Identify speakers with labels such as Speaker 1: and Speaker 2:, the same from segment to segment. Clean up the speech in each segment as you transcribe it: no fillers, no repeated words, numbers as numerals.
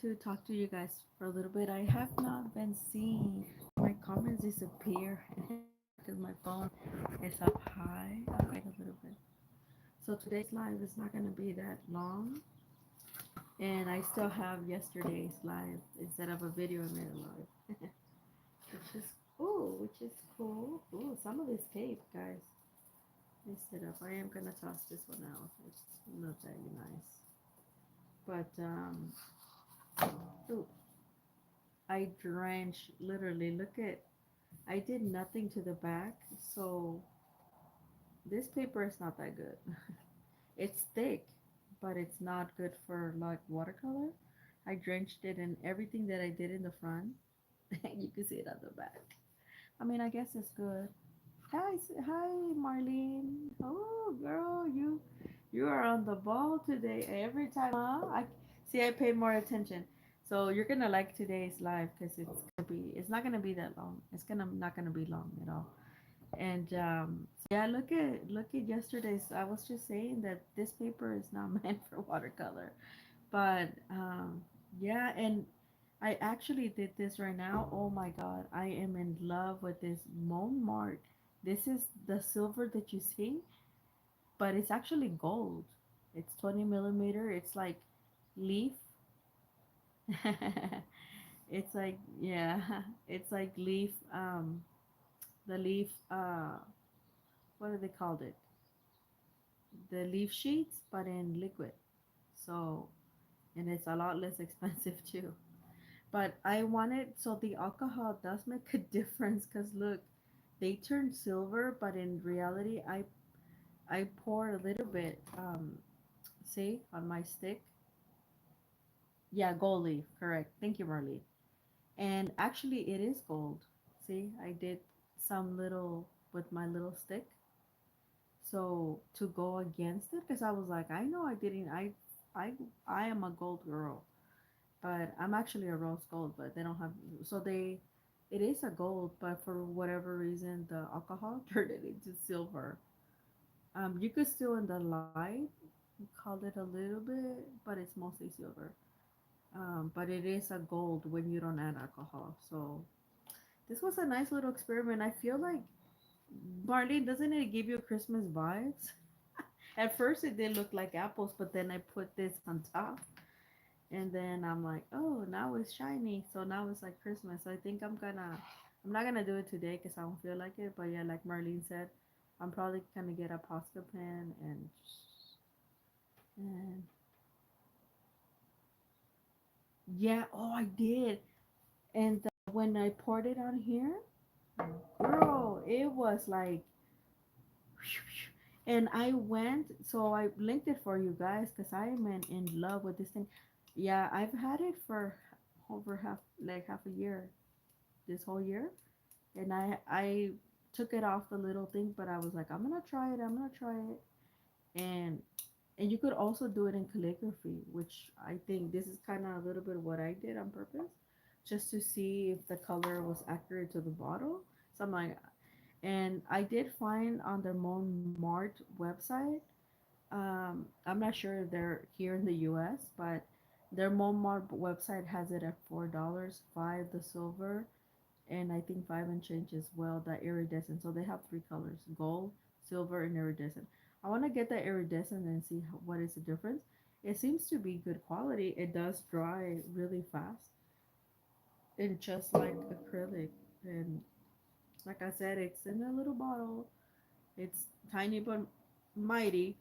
Speaker 1: to talk to you guys for a little bit. I have not been seeing my comments disappear because my phone is up high. I'll wait a little bit. So today's live is not going to be that long, and I still have yesterday's live instead of a video I made a live, which is which is cool. Ooh, some of this tape, guys. Let me sit up. I am gonna toss this one out. It's not that nice, but ooh, I drenched literally. Look at, I did nothing to the back, so this paper is not that good. It's thick, but it's not good for like watercolor. I drenched it in everything that I did in the front. You can see it on the back. I mean, I guess it's good. Hi, Marlene. Oh, girl, you are on the ball today. Every time, huh? I see. I pay more attention. So you're gonna like today's live because it's not gonna be that long. It's gonna not gonna be long at all. And yeah, look at yesterday's. I was just saying that this paper is not meant for watercolor, but yeah, and I actually did this right now. Oh my God, I am in love with this Montmartre. This is the silver that you see, but it's actually gold. It's 20 millimeter. It's like leaf. It's like, yeah, it's like leaf. The leaf. What do they called it? The leaf sheets, but in liquid. So, and it's a lot less expensive too. But I wanted, so the alcohol does make a difference because look, they turn silver, but in reality, I pour a little bit, see, on my stick. Yeah, gold leaf, correct. Thank you, Marley. And actually, it is gold. See, I did some little with my little stick. So to go against it, because I was like, I know I didn't, I, I am a gold girl, but I'm actually a rose gold, but they don't have, so it is a gold, but for whatever reason, the alcohol turned it into silver. You could still in the light call it a little bit, but it's mostly silver. But it is a gold when you don't add alcohol. So this was a nice little experiment. I feel like Marlene, doesn't it give you Christmas vibes? At first, it did look like apples, but then I put this on top, and then I'm like, oh, now it's shiny, so now it's like Christmas. So I think I'm not gonna do it today because I don't feel like it. But yeah, like Marlene said, I'm probably gonna get a Posca pen and yeah, oh, I did. And when I poured it on here, girl, it was like, and I went, so I linked it for you guys because I am in love with this thing. Yeah, I've had it for over half a year, this whole year, and I took it off the little thing, but I was like, I'm gonna try it. I'm gonna try it, and and you could also do it in calligraphy, which I think this is kind of a little bit what I did on purpose, just to see if the color was accurate to the bottle. So I'm like, and I did find on the Montmartre website. I'm not sure if they're here in the U.S., but their Montmartre website has it at $4, five the silver, and I think five and change as well, the iridescent. So they have three colors: gold, silver, and iridescent. I want to get the iridescent and see what is the difference. It seems to be good quality. It does dry really fast, and just like acrylic. And like I said, it's in a little bottle. It's tiny but mighty.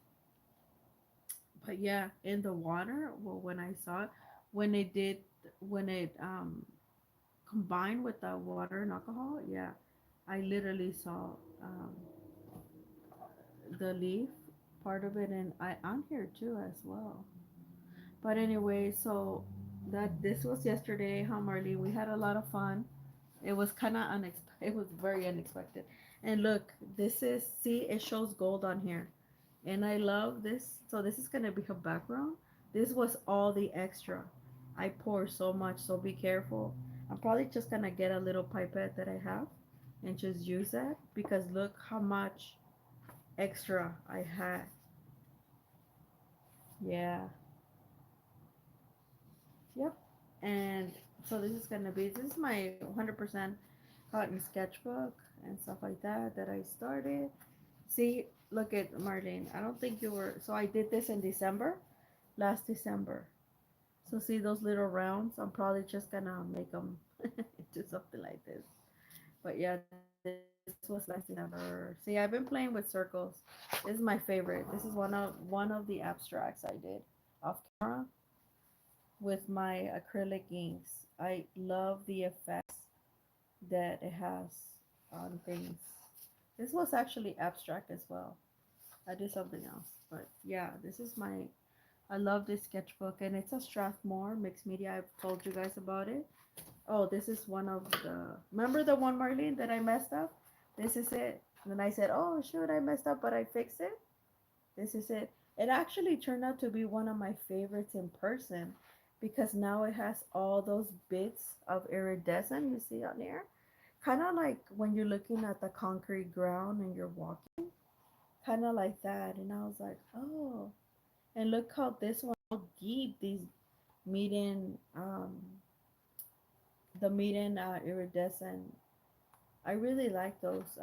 Speaker 1: But yeah, in the water, well, when I saw it, when it did, when it combined with the water and alcohol, yeah, I literally saw um, the leaf part of it, and I on here too as well. But anyway, so that this was yesterday, huh, Marley? We had a lot of fun. It was kind of unexpected. It was very unexpected. And look, this is, see, it shows gold on here. And I love this. So this is going to be a background. This was all the extra. I pour so much, so be careful. I'm probably just going to get a little pipette that I have and just use that because look how much extra I had. Yeah. Yep. And so this is my 100% cotton sketchbook and stuff like that I started. See, look at Marlene. I don't think you were. So I did this in December, last December. So see those little rounds? I'm probably just gonna make them into something like this. But yeah, this was last December. See, I've been playing with circles. This is my favorite. This is one of the abstracts I did off camera with my acrylic inks. I love the effects that it has on things. This was actually abstract as well. I did something else, but yeah, this is my. I love this sketchbook, and it's a Strathmore mixed media. I've told you guys about it. Oh, this is one of the. Remember the one, Marlene, that I messed up? This is it. And then I said, "Oh shoot, I messed up, but I fixed it." This is it. It actually turned out to be one of my favorites in person because now it has all those bits of iridescent you see on here. Kind of like when you're looking at the concrete ground and you're walking, kind of like that. And I was like, oh, and look how this one, how deep these meeting, the meeting iridescent. I really like those,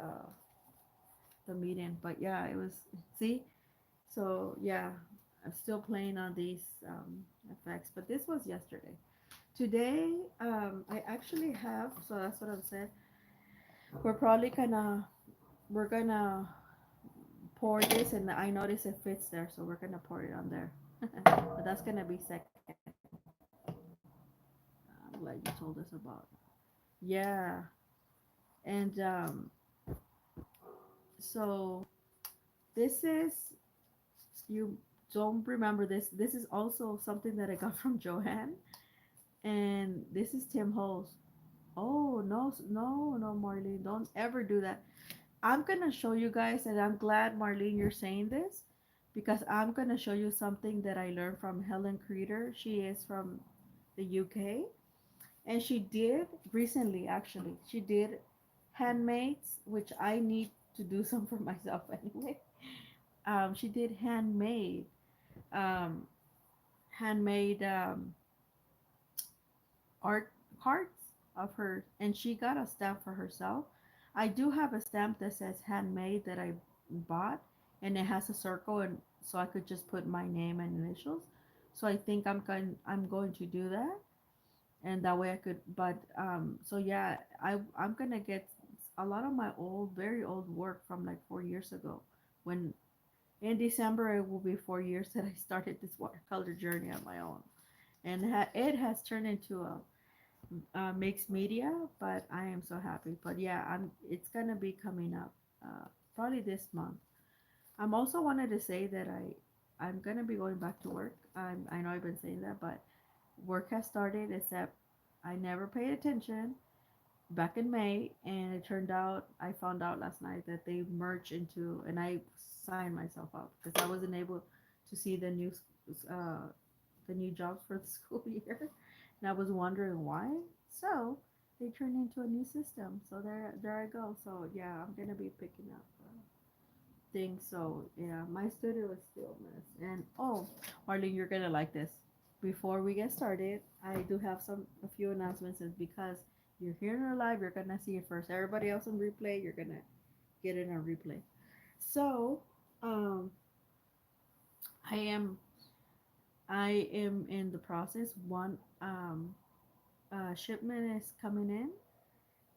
Speaker 1: the meeting. But yeah, it was, see, so yeah, I'm still playing on these effects, but this was yesterday. Today, I actually have, so that's what I've said. We're probably we're gonna pour this, and I notice it fits there, so we're gonna pour it on there. But that's gonna be second. I'm glad you told us about. Yeah, and so this is you don't remember this. This is also something that I got from Joanne, and this is Tim Holtz. Oh no, no, no, Marlene, don't ever do that. I'm gonna show you guys, and I'm glad Marlene you're saying this because I'm gonna show you something that I learned from Helen Creeder. She is from the UK, and she did recently actually. She did handmaids, which I need to do some for myself anyway. She did um, handmade art cards of her, and she got a stamp for herself. I do have a stamp that says handmade that I bought, and it has a circle, and so I could just put my name and initials. So I think I'm going to do that, and that way I could. But so yeah, I'm gonna get a lot of my old, very old work from like 4 years ago. When in December it will be 4 years that I started this watercolor journey on my own, and it has turned into a mixed media, but I am so happy. But yeah, it's gonna be coming up probably this month. I'm also wanted to say that I'm gonna be going back to work. I know I've been saying that, but work has started. Except I never paid attention back in May, and it turned out I found out last night that they merged into, and I signed myself up because I wasn't able to see uh, the new jobs for the school year, and I was wondering why. So they turned into a new system. So there I go. So yeah, I'm gonna be picking up things. So yeah, my studio is still a mess. And oh, Marlene, you're gonna like this. Before we get started, I do have a few announcements. Is because you're here in our live, you're gonna see it first. Everybody else on replay, you're gonna get it on replay. So um, I am I am in the process. One shipment is coming in,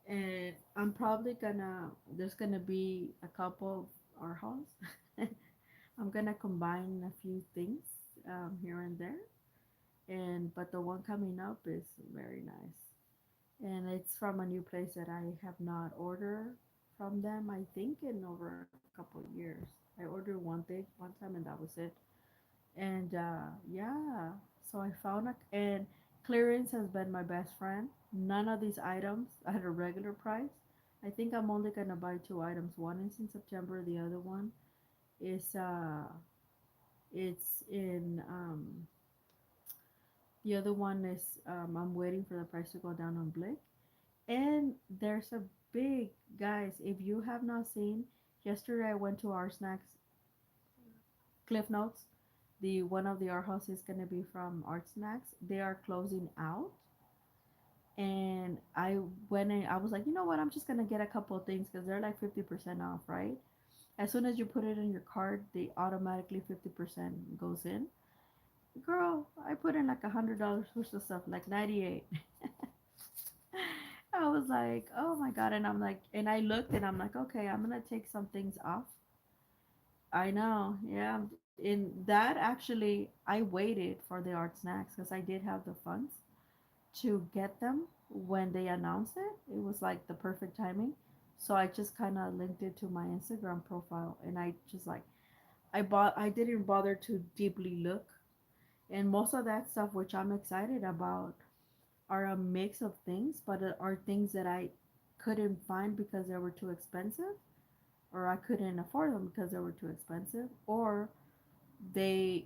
Speaker 1: and I'm probably gonna. There's gonna be a couple of our house. I'm gonna combine a few things here and there, and but the one coming up is very nice, and it's from a new place that I have not ordered from them. I think in over a couple of years. I ordered one thing one time, and that was it. And yeah, so I found a and clearance has been my best friend. None of these items at a regular price. I think I'm only gonna buy two items. One is in September. The other one is it's in the other one is I'm waiting for the price to go down on Blick. And there's a big guys. If you have not seen, yesterday I went to our snacks Cliff Notes. The one of the art house is gonna be from Art Snacks. They are closing out. And I went and I was like, you know what? I'm just gonna get a couple of things because they're like 50% off, right? As soon as you put it in your card, they automatically 50% goes in. Girl, I put in like $100 worth of stuff, like 98. I was like, oh my god, and I'm like, and I looked and I'm like, okay, I'm gonna take some things off. I know, yeah. In that actually, I waited for the art snacks because I did have the funds to get them when they announced it. It was like the perfect timing. So I just kind of linked it to my Instagram profile and I just like I didn't bother to deeply look. And most of that stuff which I'm excited about are a mix of things, but are things that I couldn't find because they were too expensive or I couldn't afford them because they were too expensive or they,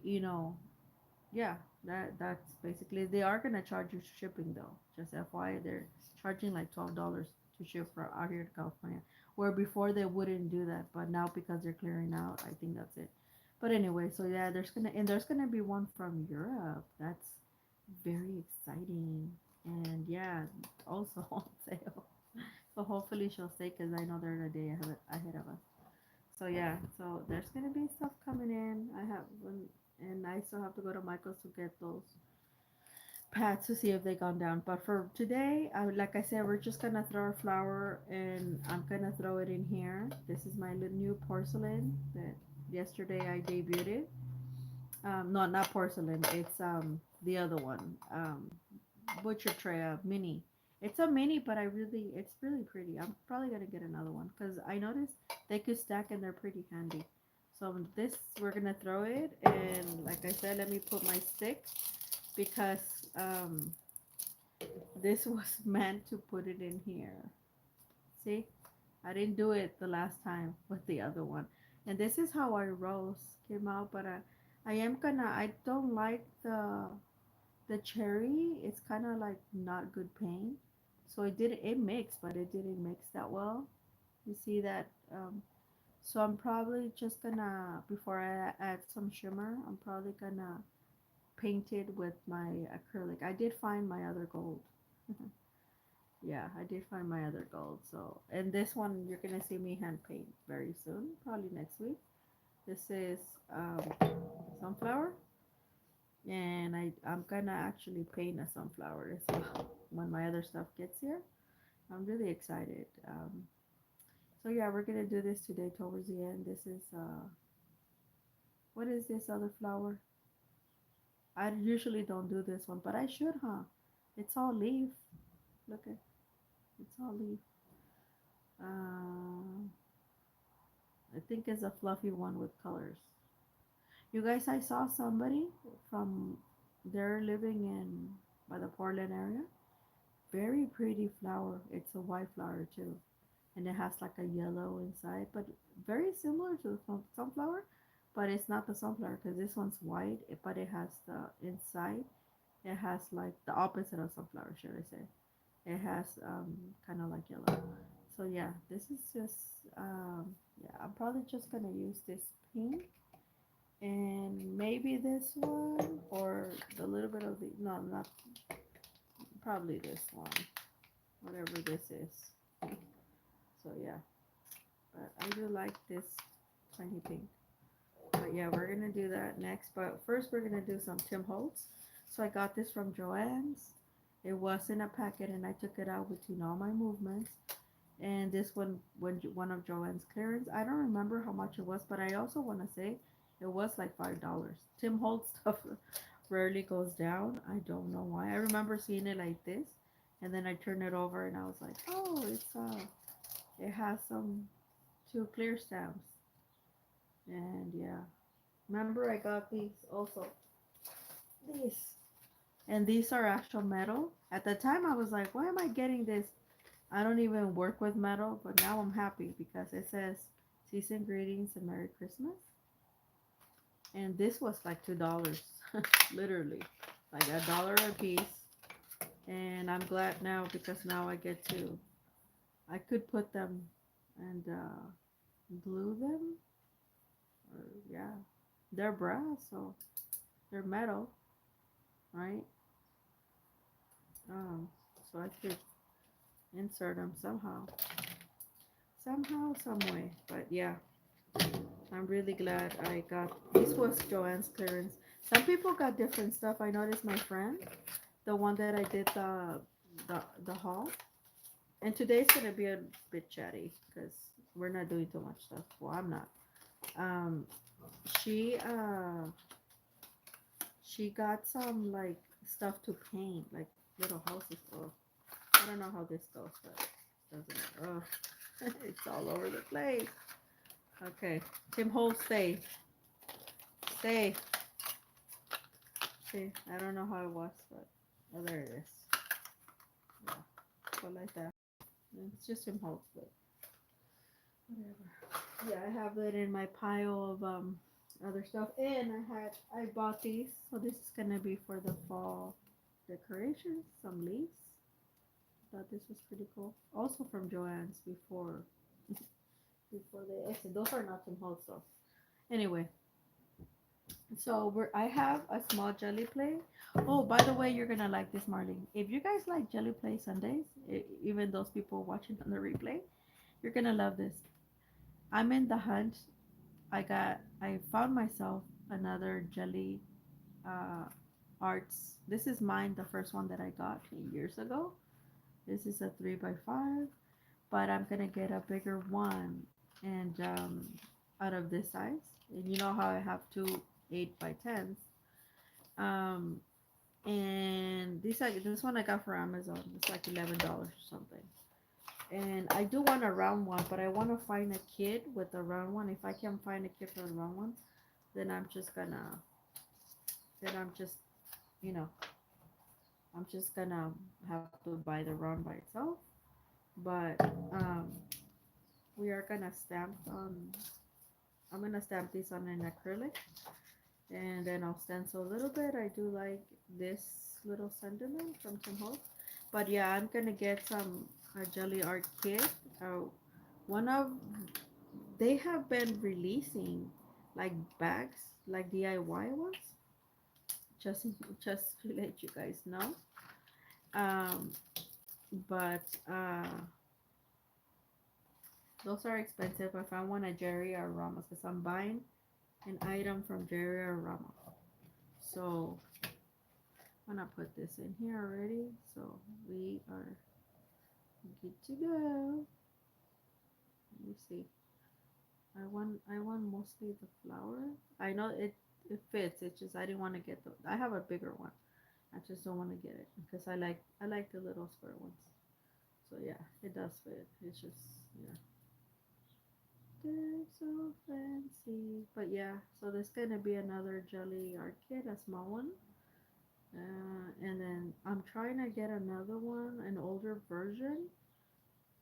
Speaker 1: yeah, that's basically they are gonna charge you shipping though. Just FYI, they're charging like $12 to ship from out here to California. Where before they wouldn't do that, but now because they're clearing out, I think that's it. But anyway, so yeah, there's gonna be one from Europe. That's very exciting. And yeah, also on sale. So hopefully she'll stay because I know they're a day ahead of us. So yeah, so there's gonna be stuff coming in. And I still have to go to Michael's to get those pads to see if they gone down. But for today, like I said, we're just gonna throw a flower, and I'm gonna throw it in here. This is my little new porcelain that yesterday I debuted it. No, not porcelain. It's the other one. Butcher tray, mini. It's a mini, but it's really pretty. I'm probably gonna get another one because I noticed they could stack and they're pretty handy. So this we're gonna throw it, and like I said, let me put my stick because um this was meant to put it in here. See, I didn't do it the last time with the other one, and this is how I rose came out. But I am gonna. I don't like the cherry. It's kind of like not good paint, so it mixed, but it didn't mix that well. You see that? So I'm probably just gonna before I add some shimmer, I'm probably gonna paint it with my acrylic. I did find my other gold. Yeah, I did find my other gold. So, and this one you're gonna see me hand paint very soon, probably next week. This is um, sunflower, and I'm gonna actually paint a sunflower as well when my other stuff gets here. I'm really excited. So yeah, we're gonna do this today towards the end. This is what is this other flower? I usually don't do this one, but I should, huh? It's all leaf. Look at it's all leaf. Uh, I think it's a fluffy one with colors. You guys, I saw somebody from they're living in by the Portland area. Very pretty flower. It's a white flower too, and it has like a yellow inside, but very similar to the sunflower. But it's not the sunflower because this one's white, but it has the inside. It has like the opposite of sunflower, should I say? It has kind of like yellow. So yeah, this is just yeah. I'm probably just gonna use this pink and maybe this one or the little bit of the no, not probably this one, whatever this is. So yeah, but I do like this tiny pink. But yeah, we're gonna do that next. But first, we're gonna do some Tim Holtz. So I got this from Joann's. It was in a packet, and I took it out between all my movements. And this when one of Joann's clearance. I don't remember how much it was, but I also want to say it was like $5. Tim Holtz stuff rarely goes down. I don't know why. I remember seeing it like this, and then I turned it over, and I was like, oh, it has some two clear stamps, and yeah. Remember, I got these also. These. And these are actual metal. At the time, I was like, why am I getting this? I don't even work with metal, but now I'm happy because it says season greetings and Merry Christmas. And this was like $2, literally, like $1 a piece. And I'm glad now because now I could put them and glue them. Or, yeah, they're brass, so they're metal, right? Um, so I could insert them somehow, some way. But yeah, I'm really glad I got. This was Joanne's clearance. Some people got different stuff. I noticed my friend, the one that I did the haul, and today's gonna be a bit chatty because we're not doing too much stuff. Well, I'm not. Um, she she got some like stuff to paint, like little houses. Oh, I don't know how this goes, but it doesn't matter. Oh, it's all over the place. Okay, Tim Holtz, stay. See, I don't know how it was, but oh, there it is. Yeah, go like that. It's just Tim Holtz, but whatever. Yeah, I have it in my pile of other stuff, and I bought these, so this is gonna be for the fall decorations. Some leaves. Thought this was pretty cool. Also from Joann's before they exit. Those are not Tim Holtz though. Anyway, so I have a small jelly plate. Oh, by the way, you're gonna like this, Marlene. If you guys like jelly plate Sundays, even those people watching on the replay, you're gonna love this. I'm in the hunt. I found myself another jelly uh, arts. This is mine, the first one that I got years ago. This is a 3x5, but I'm gonna get a bigger one and out of this size. And you know how I have two 8x10s. Um, and this one I got for Amazon. It's like $11 or something. And I do want a round one, but I want to find a kit with a round one. If I can find a kit for the round one, then I'm just gonna, then I'm just, you know, I'm just gonna have to buy the round by itself. But um, we are gonna stamp on. I'm gonna stamp these on an acrylic, and then I'll stencil a little bit. I do like this little sentiment from Tim Holtz. But yeah, I'm gonna get some jelly art kit. One of they have been releasing like bags, like DIY ones, just just to let you guys know. Um, but those are expensive. I found one at Jerry or Ramos because I'm buying an item from Jerry or Ramos. So I'm gonna put this in here already. So we are good to go. Let me see. I want mostly the flower. I know it fits. It's just I didn't want to get the. I have a bigger one. I just don't want to get it because I like the little square ones. So yeah, it does fit. It's just yeah. They're so fancy. But yeah, so there's gonna be another jelly art kit, a small one. And then I'm trying to get another one, an older version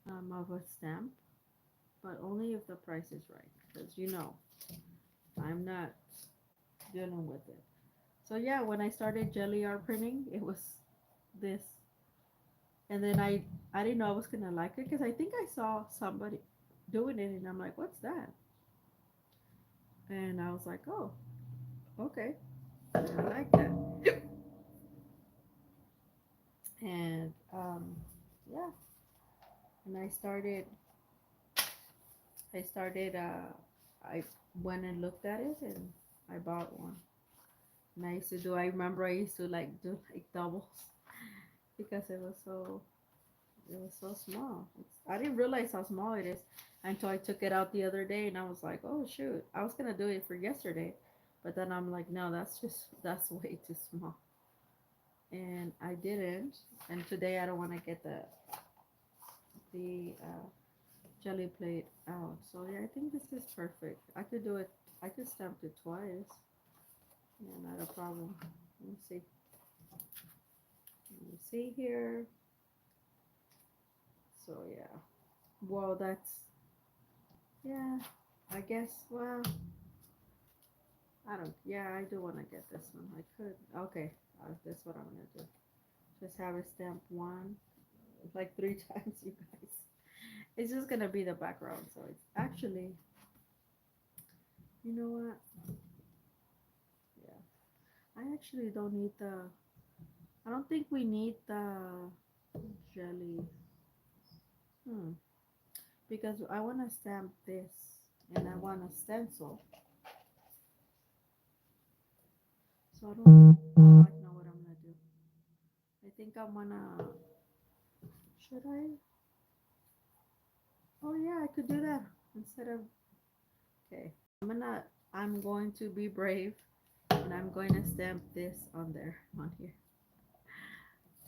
Speaker 1: of a stamp, but only if the price is right. Because I'm not dealing with it. So yeah, when I started jelly art printing, it was this, and then I didn't know I was gonna like it because I think I saw somebody doing it, and I'm like, what's that? And I was like, oh, okay, I like that. And yeah, and I went and looked at it, and I bought one. And I remember I used to like do like doubles because it was so small. I didn't realize how small it is until I took it out the other day, and I was like, oh shoot, I was gonna do it for yesterday, but then I'm like, no, that's way too small, and I didn't. And today I don't want to get the jelly plate out. So yeah, I think this is perfect. I could do it. I could stamp it twice. Yeah, not a problem. Let me see. Let me see here. So yeah. Well, yeah. I guess. Well, I don't. Yeah, I do want to get this one. I could. Okay, that's what I'm gonna do. Just have it stamp one, like three times, you guys. It's just gonna be the background. So it's actually. You know what? Yeah. I actually don't need the. I don't think we need the jelly. Hmm. Because I want to stamp this and I want a stencil. So I don't quite know what I'm gonna do. I think I'm gonna. Should I? Oh yeah, I could do that instead of. Okay, I'm gonna. I'm going to be brave, and I'm going to stamp this on there, on here.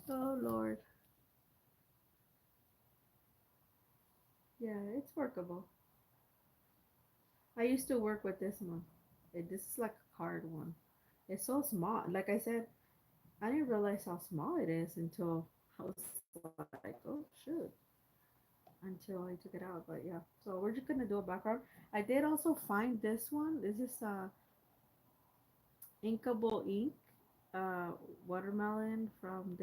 Speaker 1: Oh Lord. Yeah, it's workable. I used to work with this one. This is like a card one. It's so small. Like I said, I didn't realize how small it is until I was like, oh shoot, until I took it out. But yeah, so we're just gonna do a background. I did also find this one. This is inkable ink, uh, watermelon from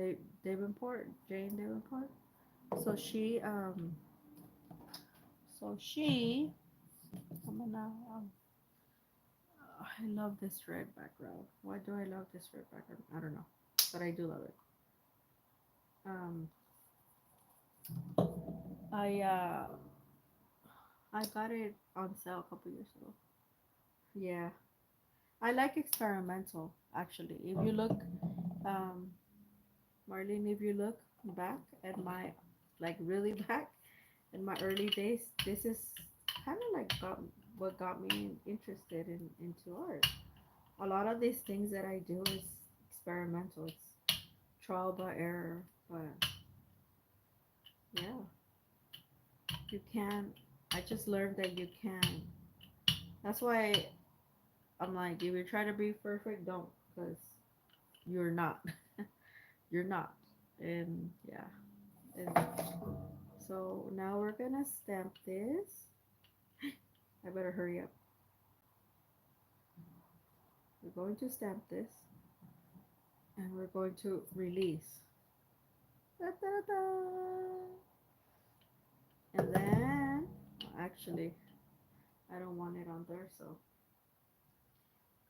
Speaker 1: Davenport, Jane Davenport. So she, I'm gonna, I love this red background. Why do I love this red background? I don't know, but I do love it. Um, I uh, I got it on sale a couple years ago. Yeah, I like experimental actually. If you look, um, Marlene, if you look back at my, like really back in my early days, this is kind of like what got me interested into art. A lot of these things that I do is experimental. It's trial by error, but yeah, you can. I just learned that you can. That's why I'm like, if you try to be perfect, don't, because you're not. You're not. And yeah. And so now we're gonna stamp this. I better hurry up. We're going to stamp this and we're going to release. Da, da, da. And then, actually, I don't want it on there, so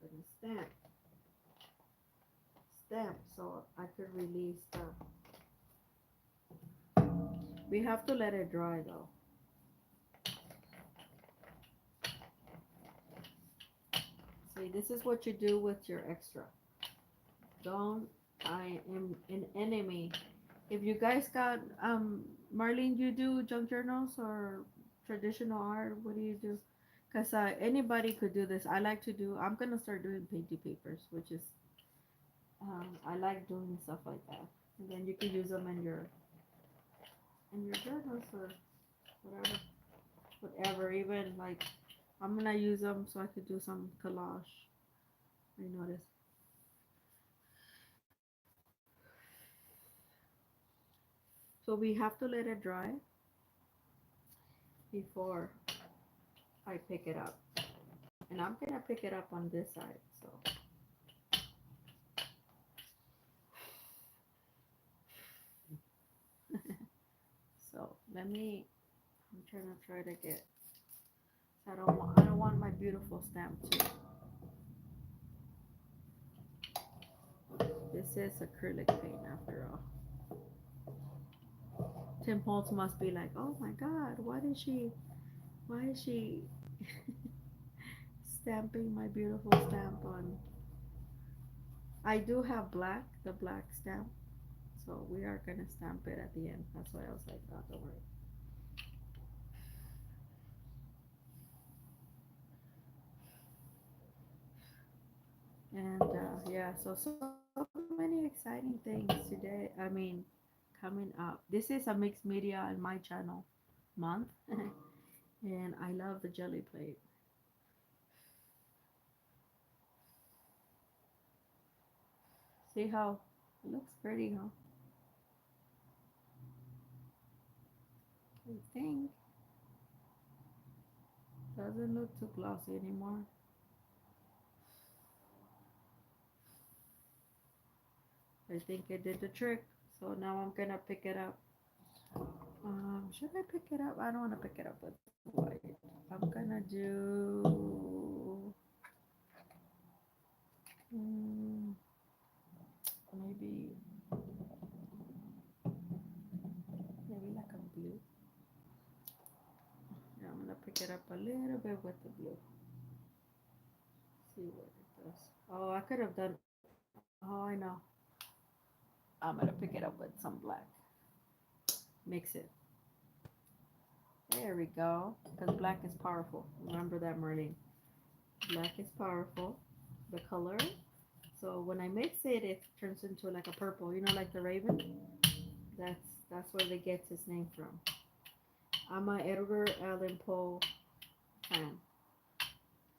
Speaker 1: I'm gonna stamp, so I could release the. We have to let it dry though. See, this is what you do with your extra. Don't. I am an enemy. If you guys got Marlene, you do junk journals or traditional art? What do you do? Cause anybody could do this. I like to do. I'm gonna start doing painting papers, which is I like doing stuff like that. And then you can use them in your journals or whatever, whatever. Even like I'm gonna use them so I could do some collage. I noticed. So we have to let it dry before I pick it up. And I'm gonna pick it up on this side. So let me. I'm trying to get. I don't want my beautiful stamp too. This is acrylic paint after all. Tim Holtz must be like, oh my God, why is she stamping my beautiful stamp on? I do have the black stamp, so we are gonna stamp it at the end. That's why I was like, oh, don't worry. And yeah, so many exciting things today. I mean, coming up. This is a mixed media in my channel month, and I love the jelly plate. See how it looks pretty, huh? I think doesn't look too glossy anymore. I think it did the trick. So now I'm gonna pick it up. Should I pick it up? I don't want to pick it up with white. I'm gonna do mm, maybe pick it up a little bit with the blue. See what it does. Oh, I could have done. Oh, I know. I'm gonna pick it up with some black. Mix it. There we go. Because black is powerful. Remember that, Marlene. Black is powerful. The color. So when I mix it, it turns into like a purple. You know, like the raven. That's where they get his name from. I'm a Edgar Allan Poe fan.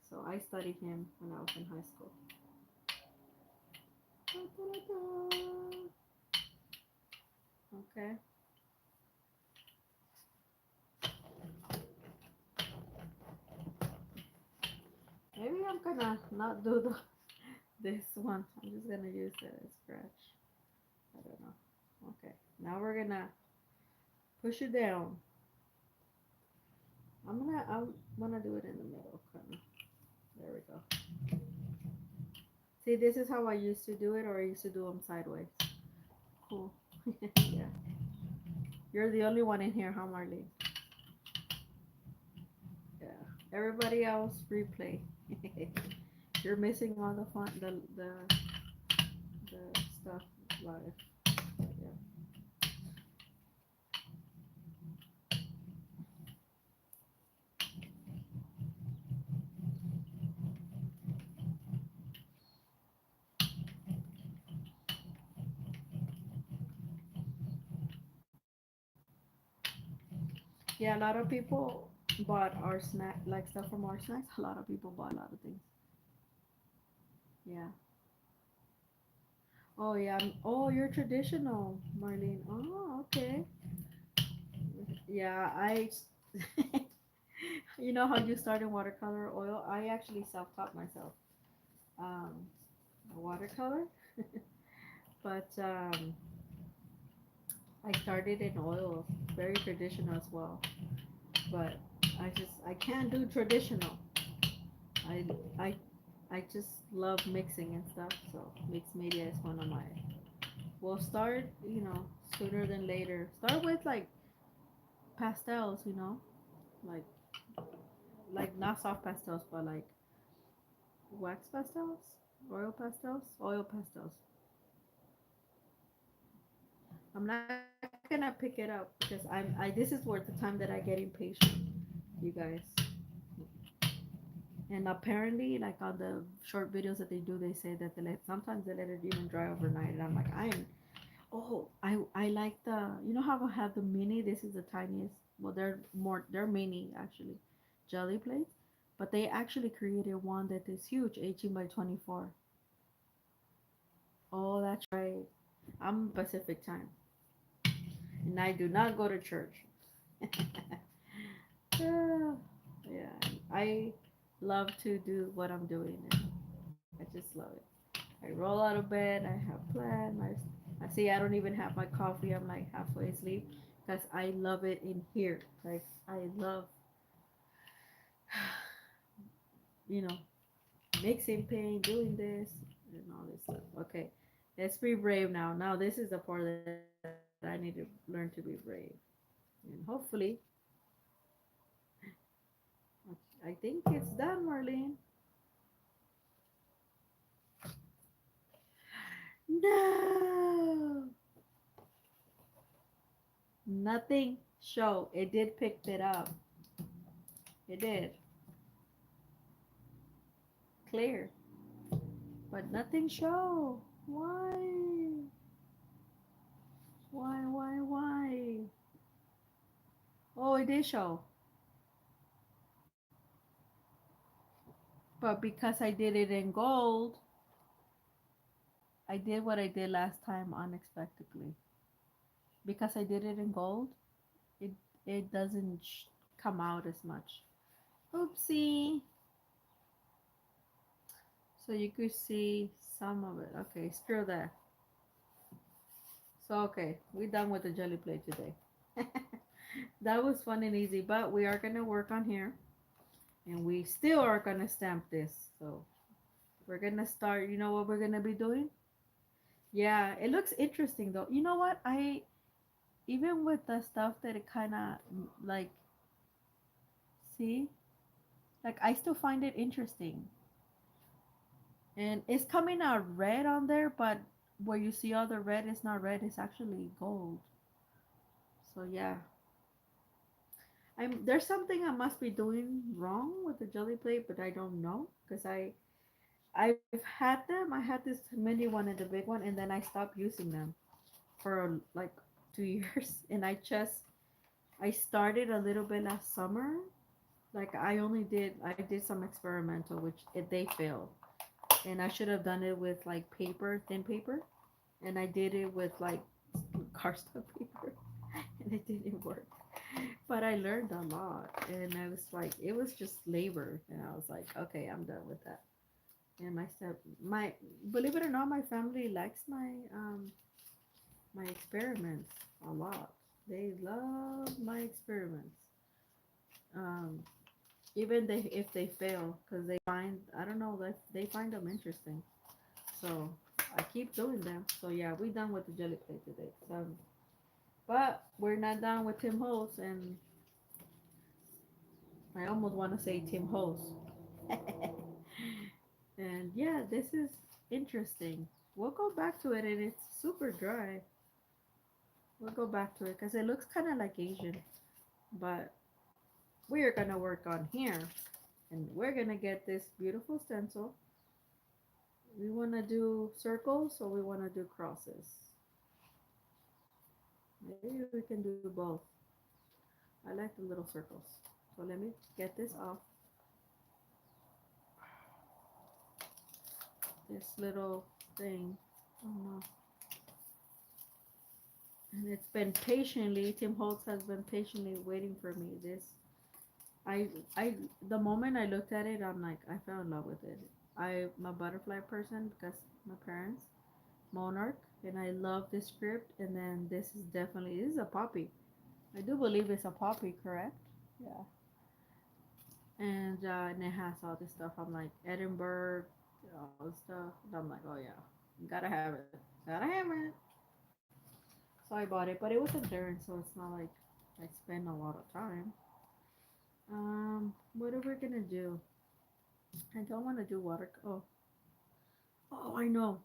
Speaker 1: So I studied him when I was in high school. Da, da, da, da. Okay. Maybe I'm gonna not do this one. I'm just gonna use the scratch. I don't know. Okay. Now we're gonna push it down. I'm gonna do it in the middle, kinda. There we go. See, this is how I used to do it, or I used to do them sideways. Cool. Yeah. You're the only one in here, huh, Marlene? Yeah. Everybody else, replay. You're missing all the fun, the stuff live. Yeah. Yeah, a lot of people bought our snack, like stuff from our snacks. A lot of people bought a lot of things. Yeah. Oh yeah. Oh, you're traditional, Marlene. Oh, okay. Yeah, I. You know how you start in watercolor oil? I actually self-taught myself. Um, watercolor, but I started in oil, very traditional as well. But I can't do traditional. I I I just love mixing and stuff. So mixed media is one of my. We'll start, sooner than later. Start with like pastels, like not soft pastels, but like wax pastels, oil pastels. I'm not gonna pick it up because I this is worth the time that I get impatient, you guys. And apparently, like on the short videos that they do, they say that sometimes they let it even dry overnight. And I'm like, I like how I have the mini. This is the tiniest. Well, they're mini actually, jelly plates, but they actually created one that is huge, 18 by 24. Oh, that's right. I'm Pacific time, and I do not go to church. Yeah, yeah, I love to do what I'm doing, and I just love it. I roll out of bed. I have plan. I see. I don't even have my coffee. I'm like halfway asleep because I love it in here. Like I love, you know, mixing paint, doing this, and all this stuff. Okay, let's be brave now. Now this is the part that I need to learn to be brave, and hopefully, I think it's done, Marlene. No, nothing show. It did pick it up. It did clear, but nothing show. Why? Why? Oh, it did show, but because I did it in gold, I did what I did last time unexpectedly. Because I did it in gold, it it doesn't come out as much. Oopsie. So you could see some of it. Okay, screw that. So okay, we're done with the jelly plate today. That was fun and easy, but we are gonna work on here, and we still are gonna stamp this. So we're gonna start. You know what we're gonna be doing? Yeah, it looks interesting though. You know what? Even with the stuff that it kind of like See, like I still find it interesting, and it's coming out red on there, but where you see all the red, it's not red. It's actually gold. So yeah, I'm there's something I must be doing wrong with the jelly plate, but I don't know because I've had them. I had this mini one and the big one, and then I stopped using them for like 2 years. And I started a little bit last summer. Like I did some experimental, which they failed, and I should have done it with like paper, thin paper, and I did it with like cardstock paper, and it didn't work. But I learned a lot, and I was like, it was just labor, and I was like, okay, I'm done with that. And my believe it or not, my family likes my experiments a lot. They love my experiments. Um, even if they fail, because they find I don't know they find them interesting. So I keep doing them. So yeah, we done with the jelly plate today. So, but we're not done with Tim Holtz, and I almost want to say Tim Holtz. And yeah, this is interesting. We'll go back to it, and it's super dry. We'll go back to it because it looks kind of like Asian, but we are gonna work on here, and we're gonna get this beautiful stencil. We want to do circles, or we want to do crosses. Maybe we can do both. I like the little circles. So let me get this off. This little thing. Oh no. And it's been patiently, Tim Holtz has been patiently waiting for me. I, I, the moment I looked at it, I'm like, I fell in love with it. I'm a butterfly person because my parents, Monarch, and I love this script. And then this is a poppy. I do believe it's a poppy, correct? Yeah. And it has all this stuff. I'm like Edinburgh, all this stuff. And I'm like, oh yeah, gotta have it, gotta have it. So I bought it, but it was endurance, so it's not like I spend a lot of time. What are we gonna do? I don't want to do water. Oh, I know.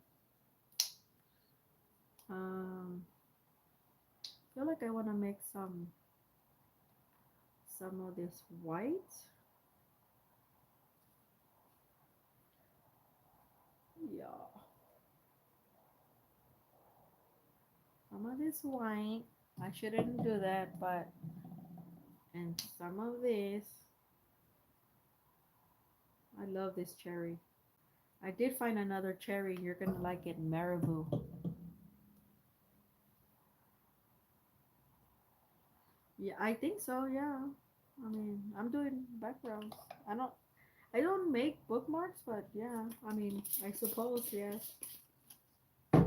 Speaker 1: I feel like I want to make some of this white. Yeah, some of this white. I shouldn't do that, but and some of this. I love this cherry. I did find another cherry. You're gonna like it, marabou. Yeah, I think so. Yeah. I mean, I'm doing backgrounds. I don't. I don't make bookmarks, but yeah. I mean, I suppose yes. I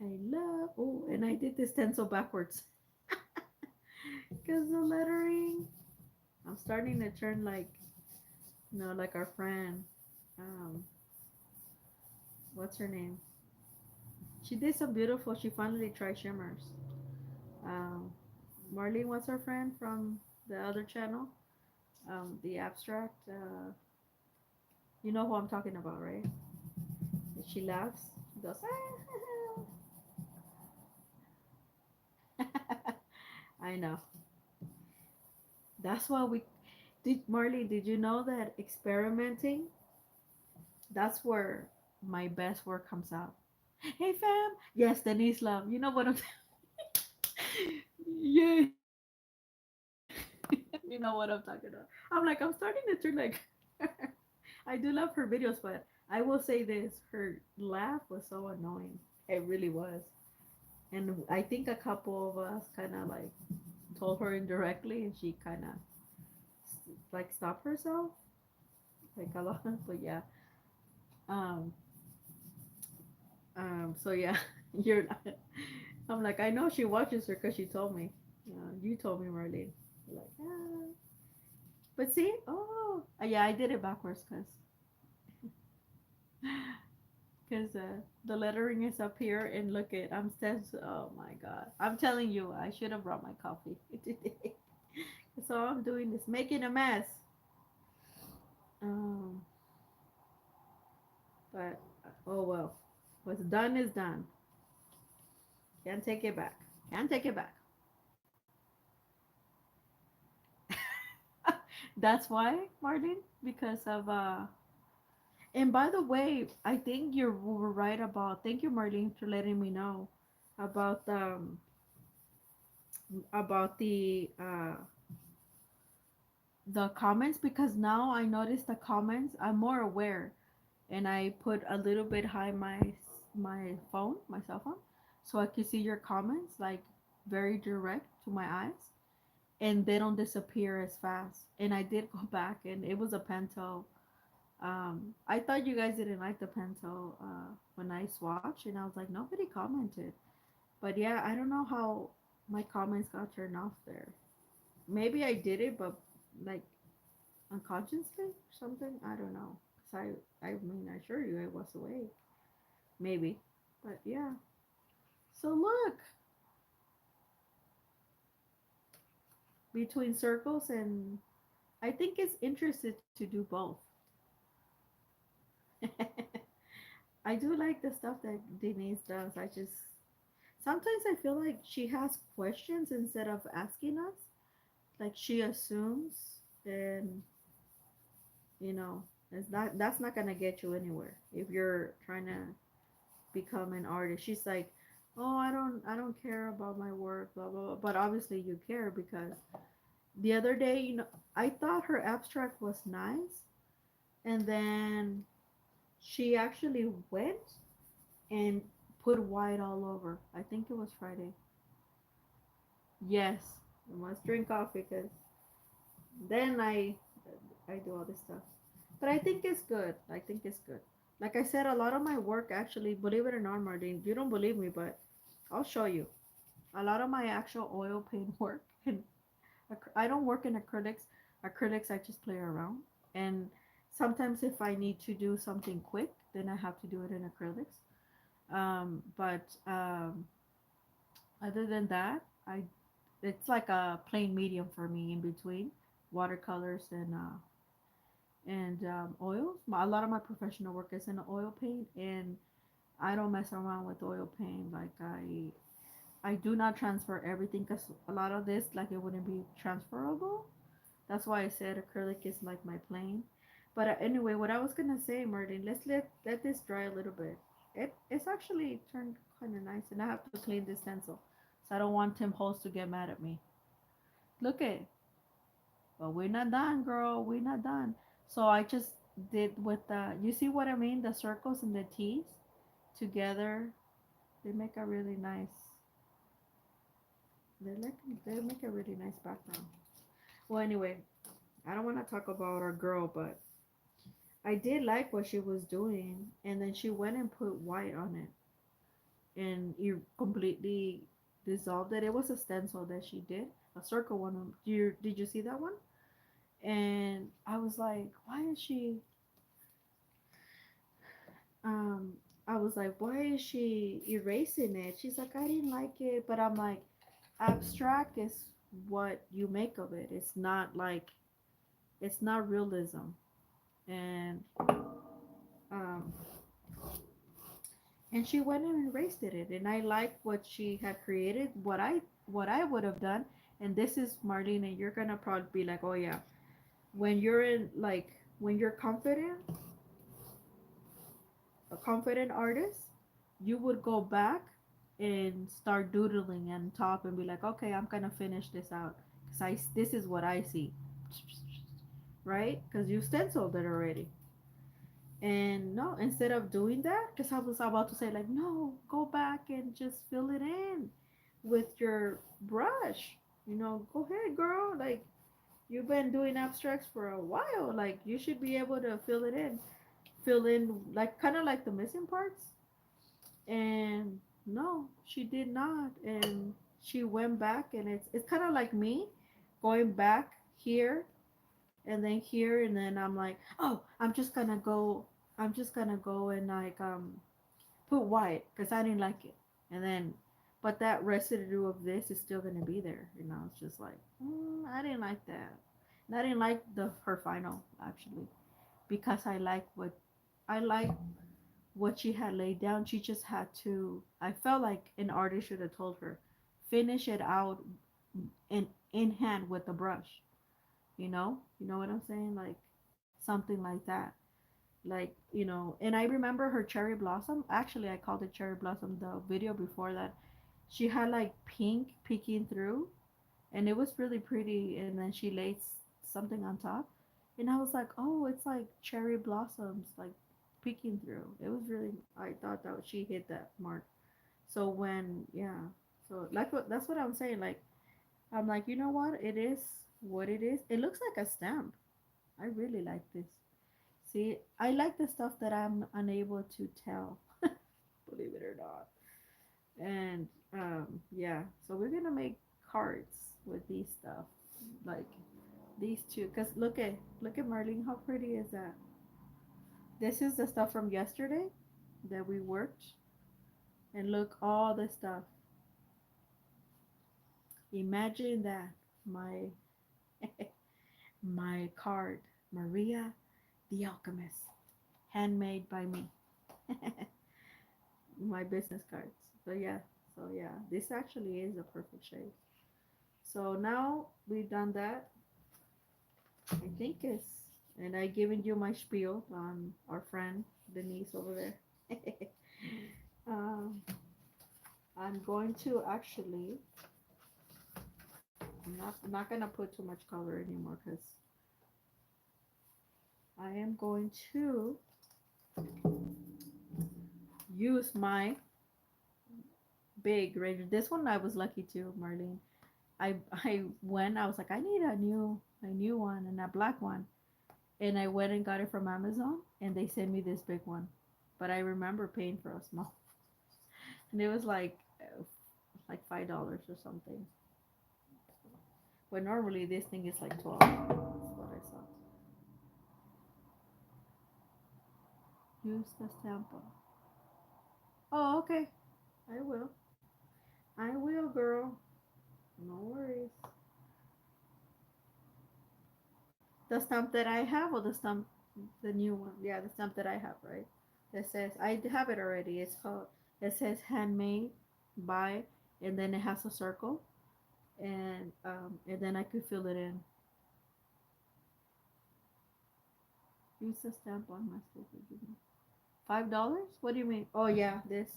Speaker 1: love. Oh, and I did this stencil backwards because the lettering. I'm starting to turn like, like our friend. Um, what's her name? She did some beautiful. She finally tried shimmers. Um, Marlene was her friend from the other channel. The abstract. You know who I'm talking about, right? She laughs. She goes. I know. That's why we did. Marley, did you know that experimenting? That's where my best work comes out. Hey fam, yes, Denise love. You know what I'm. Yeah, you know what I'm talking about. I'm like, I'm starting to turn like. I do love her videos, but I will say this: her laugh was so annoying. It really was, and I think a couple of us kind of like told her indirectly, and she kind of like stopped herself, like a lot. But yeah, um, so yeah, you're not. I'm like, I know she watches her because she told me. You told me, Marlene. You're like, ah. But see, yeah, I did it backwards because because the lettering is up here, and look at I'm stencil. Oh my god! I'm telling you, I should have brought my coffee today. So all I'm doing is making a mess. Um, but oh well, what's done is done. Can't take it back. Can't take it back. That's why, Martin, because of And by the way, I think you were right about. Thank you, Marlene, for letting me know about about the comments, because now I notice the comments. I'm more aware, and I put a little bit high my cell phone, so I can see your comments like very direct to my eyes, and they don't disappear as fast. And I did go back, and it was a Pento. I thought you guys didn't like the Pento when I swatched, and I was like, nobody commented. But yeah, I don't know how my comments got turned off there. Maybe I did it, but like unconsciously or something. I don't know. Cause I mean, I assure you, I was awake. Maybe, but yeah. So look, between circles and I think it's interested to do both. I do like the stuff that Denise does. I just sometimes I feel like she has questions instead of asking us. Like she assumes, and you know, that's not gonna get you anywhere if you're trying to become an artist. She's like, oh, I don't care about my work, blah blah blah. But obviously you care because the other day, I thought her abstract was nice, and then she actually went and put white all over. I think it was Friday. Yes, I must drink coffee because then I do all this stuff. But I think it's good. I think it's good. Like I said, a lot of my work actually, believe it or not, Martin, you don't believe me, but I'll show you. A lot of my actual oil paint work, and I don't work in acrylics. Acrylics, I just play around. And sometimes if I need to do something quick, then I have to do it in acrylics. But other than that, I it's like a plain medium for me in between watercolors and oils. A lot of my professional work is in oil paint, and I don't mess around with oil paint. Like I do not transfer everything because a lot of this like it wouldn't be transferable. That's why I said acrylic is like my plane. But anyway, what I was gonna say, Martin, let's let this dry a little bit. It's actually turned kind of nice, and I have to clean this stencil, so I don't want Tim Holtz to get mad at me. Look at, but we're not done, girl. We're not done. So I just did with the. You see what I mean? The circles and the T's together, they make a really nice. They like they make a really nice background. Well, anyway, I don't want to talk about our girl, but I did like what she was doing, and then she went and put white on it, and you completely dissolved it. It was a stencil that she did, a circle one. Did you see that one? And I was like, why is she? Um, I was like, why is she erasing it? She's like, I didn't like it, but I'm like, abstract is what you make of it. It's not realism, and um, and she went and erased it, and I like what she had created, what I would have done. And this is Marlene, and you're gonna probably be like, oh yeah, when you're in like when you're confident, a confident artist, you would go back and start doodling on top and be like, okay, I'm gonna finish this out because I this is what I see, right? Because you stenciled it already. And no, instead of doing that, because I was about to say, like, no, go back and just fill it in with your brush. Go ahead, girl. Like, you've been doing abstracts for a while. Like, you should be able to fill it in. Fill in, like, kind of like the missing parts. And no, she did not. And she went back, and it's kind of like me going back here and then here, and then I'm like, oh, I'm just gonna go and like put white because I didn't like it. And then, but that residue of this is still gonna be there. You know, it's just like I didn't like that. And I didn't like the her final actually because I like what she had laid down. She just had to. I felt like an artist should have told her, finish it out in hand with the brush. You know what I'm saying? Like something like that. Like and I remember her cherry blossom. Actually, I called it cherry blossom. The video before that, she had like pink peeking through, and it was really pretty. And then she laid something on top, and I was like, oh, it's like cherry blossoms, like peeking through. It was really. I thought that she hit that mark. So when yeah, so like that's what I'm saying. Like I'm like, you know what? It is what it is. It looks like a stamp. I really like this. See, I like the stuff that I'm unable to tell, believe it or not. And yeah, so we're gonna make cards with these stuff, like these two. Cause look at Marlene, how pretty is that? This is the stuff from yesterday that we worked, and look all the stuff. Imagine that my my card, Maria the Alchemist, handmade by me. My business cards. So yeah, this actually is a perfect shape. So now we've done that. I think it's, and I given you my spiel on our friend Denise over there. um, I'm going to actually, I'm not gonna put too much color anymore because I am going to use my big razor. This one I was lucky too, Marlene. I was like, I need a new one and a black one. And I went and got it from Amazon and they sent me this big one. But I remember paying for a small. And it was like $5 or something. When normally this thing is like 12. That's what I saw. Use the stamper. Oh, okay. I will. I will, girl. No worries. The stamp that I have or the stamp the new one? Yeah, the stamp that I have, right? It says I have it already. It says handmade by, and then it has a circle, and then I could fill it in. Use a stamp on my sticker. $5? What do you mean? Oh yeah, this.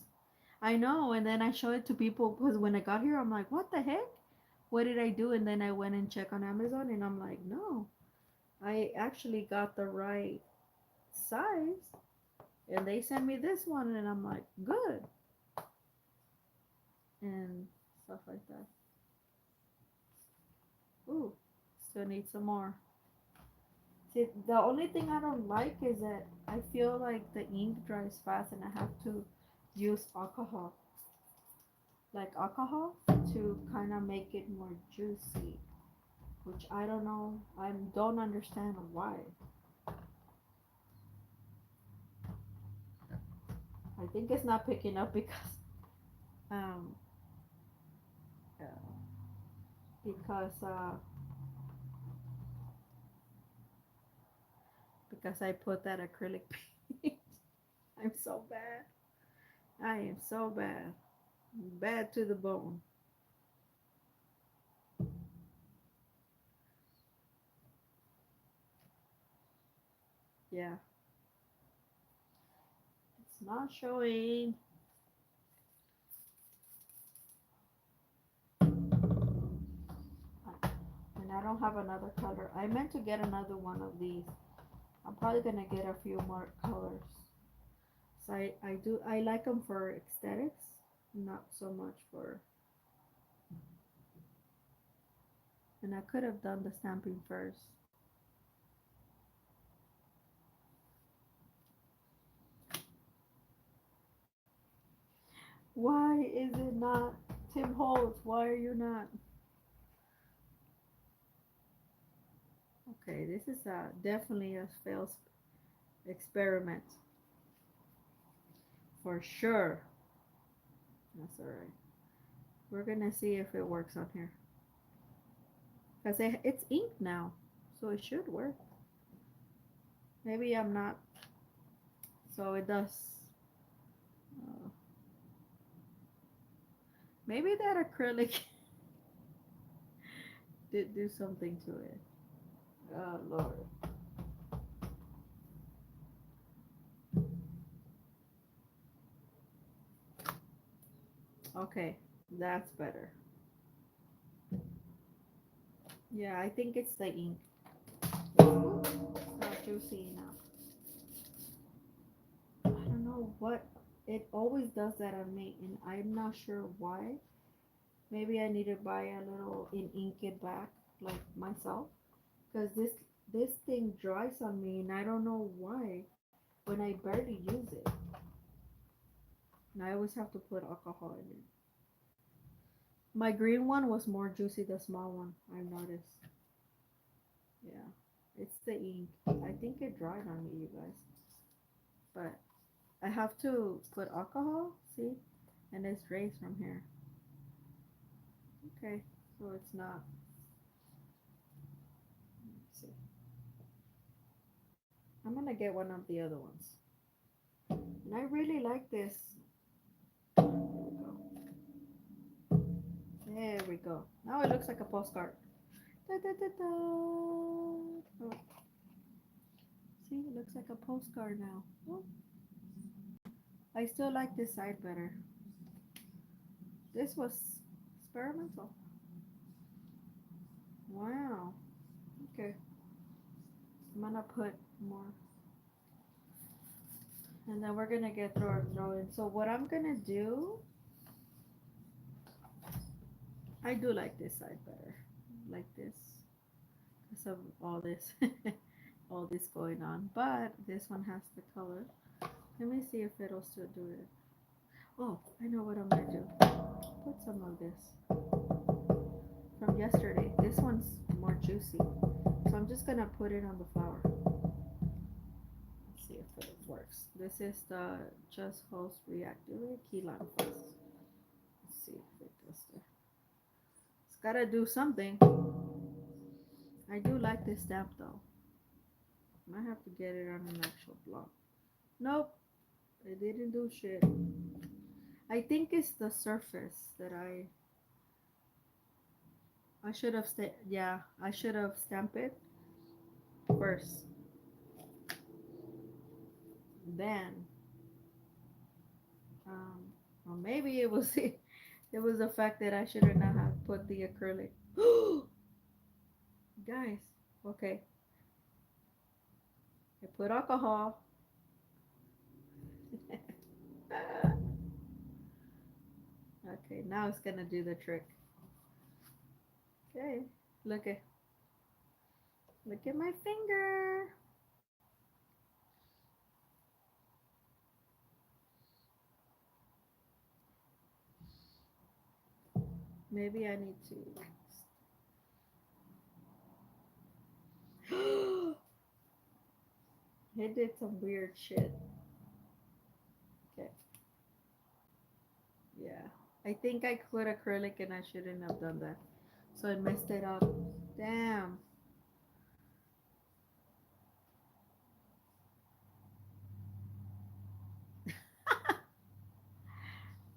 Speaker 1: I know. And then I show it to people because when I got here, I'm like, what the heck? What did I do? And then I went and checked on Amazon, and I'm like, no, I actually got the right size, and they sent me this one, and I'm like, good, and stuff like that. Ooh, still need some more. See, the only thing I don't like is that I feel like the ink dries fast and I have to use alcohol, to kind of make it more juicy, which I don't know. I don't understand why. I think it's not picking up um uh, because because I put that acrylic paint. I'm so bad. I am so bad. Bad to the bone. Yeah, it's not showing. And I don't have another color. I meant to get another one of these. I'm probably gonna get a few more colors. So I like them for aesthetics, not so much for. And I could have done the stamping first. Why is it not Tim Holtz? Why are you not? Okay, this is definitely a failed experiment. for sure. That's all right. We're gonna see if it works on here. Because it's ink now, so it should work. Maybe I'm not. So it does. Uh, maybe that acrylic did do something to it. Oh, Lord. Okay, that's better. Yeah, I think it's the ink. It's not juicy enough. I don't know what. It always does that on me, and I'm not sure why. Maybe I need to buy a little and ink it back, like myself, because this thing dries on me, and I don't know why. When I barely use it, and I always have to put alcohol in it. My green one was more juicy, the small one. I noticed. Yeah, it's the ink. I think it dried on me, you guys. But I have to put alcohol, see? And it's raised from here. Okay, so it's not. Let's see. I'm gonna get one of the other ones. And I really like this. There we go. There we go. Now it looks like a postcard. Da, da, da, da. Oh. See, it looks like a postcard now. Oh. I still like this side better. This was experimental. Wow. Okay. I'm gonna put more. And then we're gonna get throw in. So what I'm gonna do, I do like this side better. Like this. Because of all this all this going on. But this one has the color. Let me see if it'll still do it. Oh, I know what I'm gonna do. Put some of this from yesterday. This one's more juicy. So I'm just gonna put it on the flower. Let's see if it works. This is the Just Host Reactivate Key Lime Fuzz. Let's see if it does that. It's gotta do something. I do like this stamp though. I might have to get it on an actual block. Nope, it didn't do shit. I think it's the surface that I should have yeah, I should have stamped it first. Then or maybe it was it was the fact that I should have not have put the acrylic. Guys, okay. I put alcohol. Okay, now it's gonna do the trick. Okay, look at my finger. Maybe I need to. It did some weird shit. Okay. Yeah. I think I put acrylic and I shouldn't have done that. So I messed it up. Damn.